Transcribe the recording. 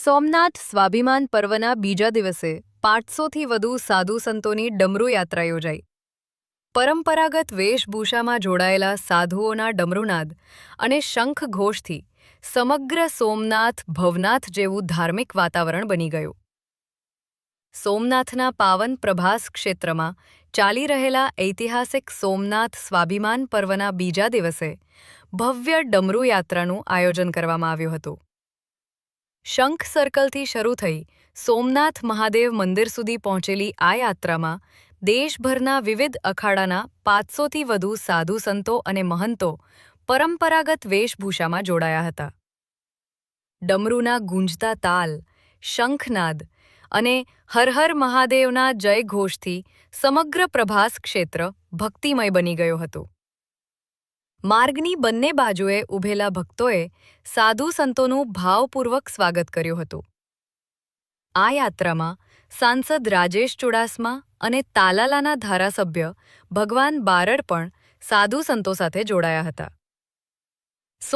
સોમનાથ સ્વાભિમાન પર્વના બીજા દિવસે 500થી વધુ સાધુ સંતોની ડમરૂ યાત્રા યોજાઈ. પરંપરાગત વેશભૂષામાં જોડાયેલા સાધુઓના ડમરૂનાદ અને શંખ ઘોષથી સમગ્ર સોમનાથ ભવનાથ જેવું ધાર્મિક વાતાવરણ બની ગયું. સોમનાથના પાવન પ્રભાસ ક્ષેત્રમાં ચાલી રહેલા ઐતિહાસિક સોમનાથ સ્વાભિમાન પર્વના બીજા દિવસે ભવ્ય ડમરૂ યાત્રાનું આયોજન કરવામાં આવ્યું હતું. શંખ સર્કલથી શરૂ થઈ સોમનાથ મહાદેવ મંદિર સુધી પહોંચેલી આ યાત્રામાં દેશભરના વિવિધ અખાડાના 500થી વધુ સાધુ સંતો અને મહંતો પરંપરાગત વેશભૂષામાં જોડાયા હતા. ડમરૂના ગુંજતા તાલ, શંખનાદ અને હર હર મહાદેવના જયઘોષથી સમગ્ર પ્રભાસ ક્ષેત્ર ભક્તિમય બની ગયો હતો. માર્ગની બંને બાજુએ ઊભેલા ભક્તોએ સાધુ સંતોનું ભાવપૂર્વક સ્વાગત કર્યું હતું. આ યાત્રામાં સાંસદ રાજેશ ચુડાસમા અને તાલાલાના ધારાસભ્ય ભગવાન બારડ પણ સાધુ સંતો સાથે જોડાયા હતા.